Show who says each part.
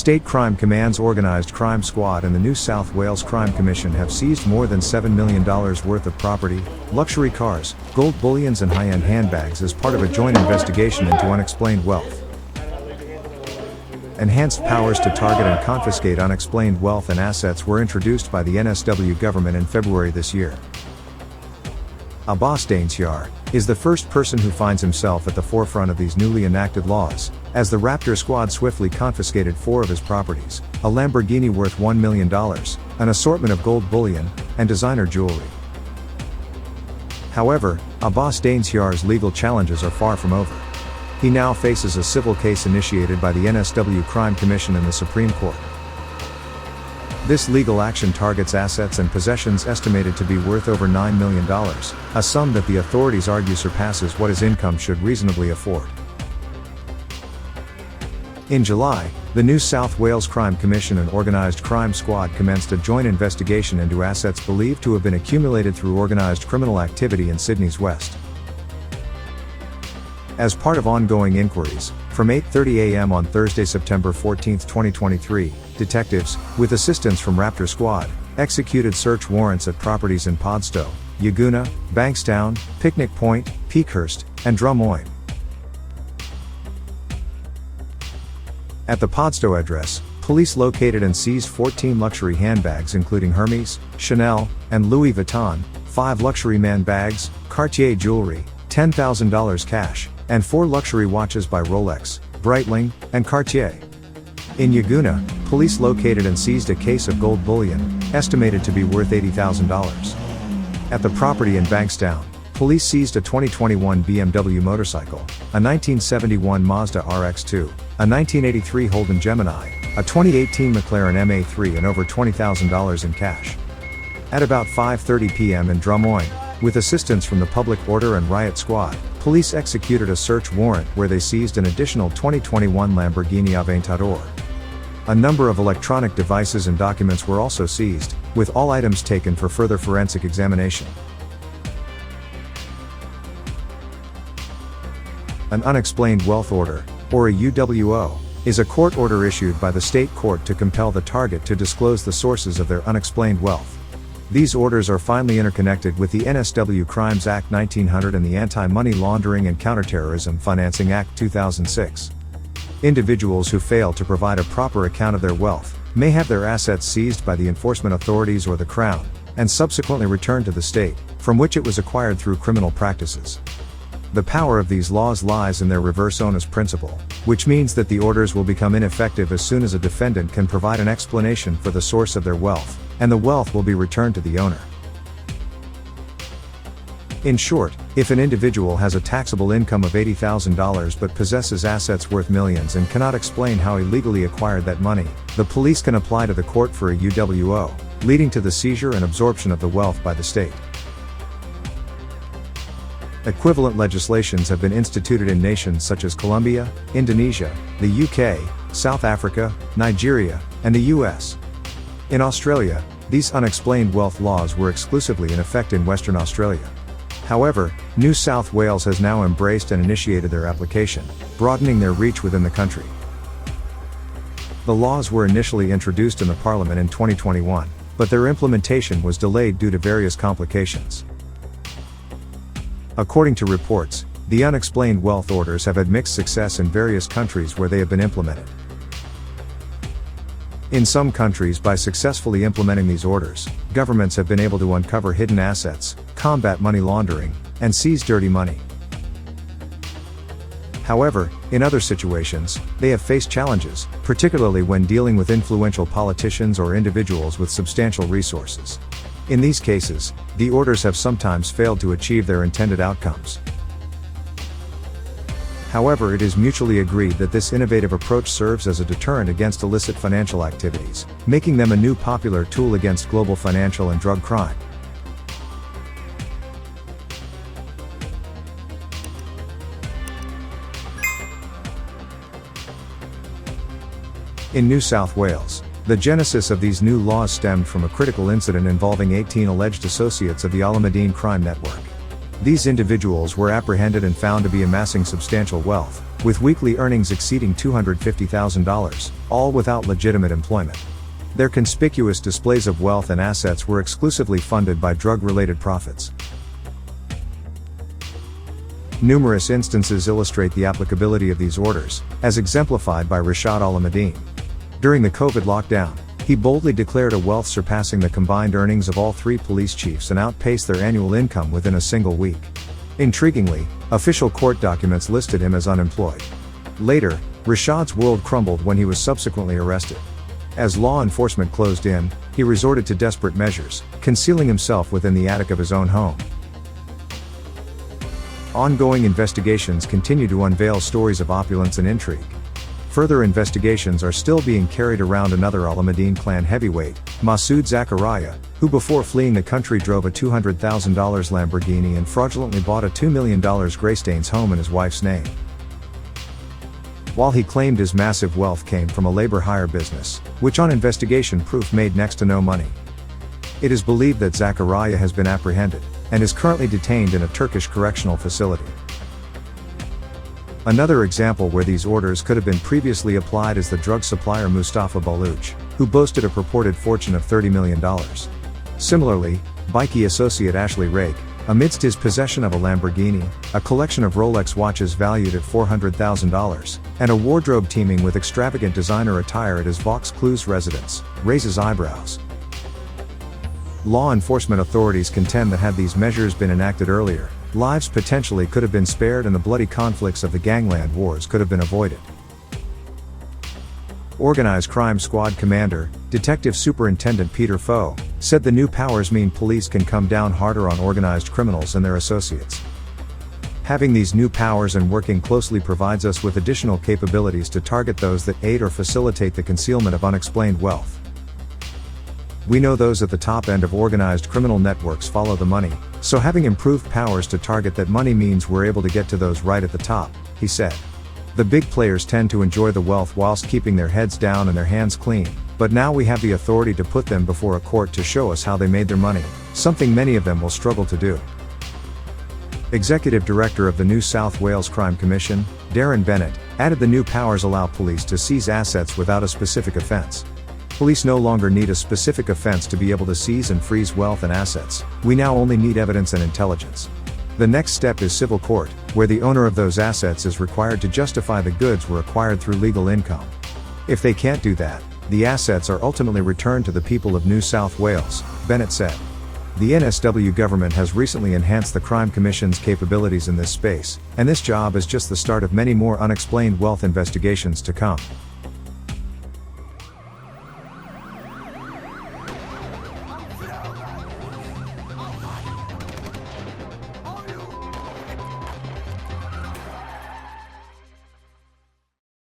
Speaker 1: State Crime Command's Organised Crime Squad and the New South Wales Crime Commission have seized more than $7 million worth of property, luxury cars, gold bullions and high-end handbags as part of a joint investigation into unexplained wealth. Enhanced powers to target and confiscate unexplained wealth and assets were introduced by the NSW Government in February this year. Abbas Daneshyar is the first person who finds himself at the forefront of these newly enacted laws, as the Raptor Squad swiftly confiscated 4 of his properties, a Lamborghini worth $1 million, an assortment of gold bullion, and designer jewelry. However, Abbas Daneshyar's legal challenges are far from over. He now faces a civil case initiated by the NSW Crime Commission in the Supreme Court. This legal action targets assets and possessions estimated to be worth over $9 million, a sum that the authorities argue surpasses what his income should reasonably afford. In July, the New South Wales Crime Commission and Organised Crime Squad commenced a joint investigation into assets believed to have been accumulated through organised criminal activity in Sydney's west. As part of ongoing inquiries, from 8:30 a.m. on Thursday, September 14, 2023, detectives, with assistance from Raptor Squad, executed search warrants at properties in Padstow, Yagoona, Bankstown, Picnic Point, Peakhurst, and Drummoyne. At the Padstow address, police located and seized 14 luxury handbags including Hermes, Chanel, and Louis Vuitton, 5 luxury man bags, Cartier jewelry, $10,000 cash, and 4 luxury watches by Rolex, Breitling, and Cartier. In Yagoona, police located and seized a case of gold bullion, estimated to be worth $80,000. At the property in Bankstown, police seized a 2021 BMW motorcycle, a 1971 Mazda RX-2, a 1983 Holden Gemini, a 2018 McLaren MA3 and over $20,000 in cash. At about 5:30 p.m. in Drummoyne, with assistance from the Public Order and Riot Squad, police executed a search warrant where they seized an additional 2021 Lamborghini Aventador. A number of electronic devices and documents were also seized, with all items taken for further forensic examination. An Unexplained Wealth Order, or a UWO, is a court order issued by the state court to compel the target to disclose the sources of their unexplained wealth. These orders are finely interconnected with the NSW Crimes Act 1900 and the Anti-Money Laundering and Counterterrorism Financing Act 2006. Individuals who fail to provide a proper account of their wealth may have their assets seized by the enforcement authorities or the Crown, and subsequently returned to the state, from which it was acquired through criminal practices. The power of these laws lies in their reverse onus principle, which means that the orders will become ineffective as soon as a defendant can provide an explanation for the source of their wealth, and the wealth will be returned to the owner. In short, if an individual has a taxable income of $80,000 but possesses assets worth millions and cannot explain how he legally acquired that money, the police can apply to the court for a UWO, leading to the seizure and absorption of the wealth by the state. Equivalent legislations have been instituted in nations such as Colombia, Indonesia, the UK, South Africa, Nigeria, and the US. In Australia, these unexplained wealth laws were exclusively in effect in Western Australia. However, New South Wales has now embraced and initiated their application, broadening their reach within the country. The laws were initially introduced in the Parliament in 2021, but their implementation was delayed due to various complications. According to reports, the unexplained wealth orders have had mixed success in various countries where they have been implemented. In some countries, by successfully implementing these orders, governments have been able to uncover hidden assets, combat money laundering, and seize dirty money. However, in other situations, they have faced challenges, particularly when dealing with influential politicians or individuals with substantial resources. In these cases, the orders have sometimes failed to achieve their intended outcomes. However, it is mutually agreed that this innovative approach serves as a deterrent against illicit financial activities, making them a new popular tool against global financial and drug crime. In New South Wales, the genesis of these new laws stemmed from a critical incident involving 18 alleged associates of the Alamedean crime network. These individuals were apprehended and found to be amassing substantial wealth, with weekly earnings exceeding $250,000, all without legitimate employment. Their conspicuous displays of wealth and assets were exclusively funded by drug-related profits. Numerous instances illustrate the applicability of these orders, as exemplified by Rashad Alamedean. During the COVID lockdown, he boldly declared a wealth surpassing the combined earnings of all 3 police chiefs and outpaced their annual income within a single week. Intriguingly, official court documents listed him as unemployed. Later, Rashad's world crumbled when he was subsequently arrested. As law enforcement closed in, he resorted to desperate measures, concealing himself within the attic of his own home. Ongoing investigations continue to unveil stories of opulence and intrigue. Further investigations are still being carried around another Alamedean clan heavyweight, Masood Zakaria, who before fleeing the country drove a $200,000 Lamborghini and fraudulently bought a $2 million Greystanes home in his wife's name. While he claimed his massive wealth came from a labor hire business, which on investigation proof made next to no money. It is believed that Zakaria has been apprehended, and is currently detained in a Turkish correctional facility. Another example where these orders could have been previously applied is the drug supplier Mustafa Baluch, who boasted a purported fortune of $30 million. Similarly, bikie associate Ashley Rake, amidst his possession of a Lamborghini, a collection of Rolex watches valued at $400,000, and a wardrobe teeming with extravagant designer attire at his Vauxcluse residence, raises eyebrows. Law enforcement authorities contend that had these measures been enacted earlier, lives potentially could have been spared and the bloody conflicts of the gangland wars could have been avoided. Organized Crime Squad Commander, Detective Superintendent Peter Foe, said the new powers mean police can come down harder on organized criminals and their associates. Having these new powers and working closely provides us with additional capabilities to target those that aid or facilitate the concealment of unexplained wealth. We know those at the top end of organized criminal networks follow the money, so having improved powers to target that money means we're able to get to those right at the top, he said. The big players tend to enjoy the wealth whilst keeping their heads down and their hands clean, but now we have the authority to put them before a court to show us how they made their money, something many of them will struggle to do. Executive Director of the New South Wales Crime Commission, Darren Bennett, added the new powers allow police to seize assets without a specific offence. Police no longer need a specific offense to be able to seize and freeze wealth and assets, we now only need evidence and intelligence. The next step is civil court, where the owner of those assets is required to justify the goods were acquired through legal income. If they can't do that, the assets are ultimately returned to the people of New South Wales, Bennett said. The NSW government has recently enhanced the Crime Commission's capabilities in this space, and this job is just the start of many more unexplained wealth investigations to come.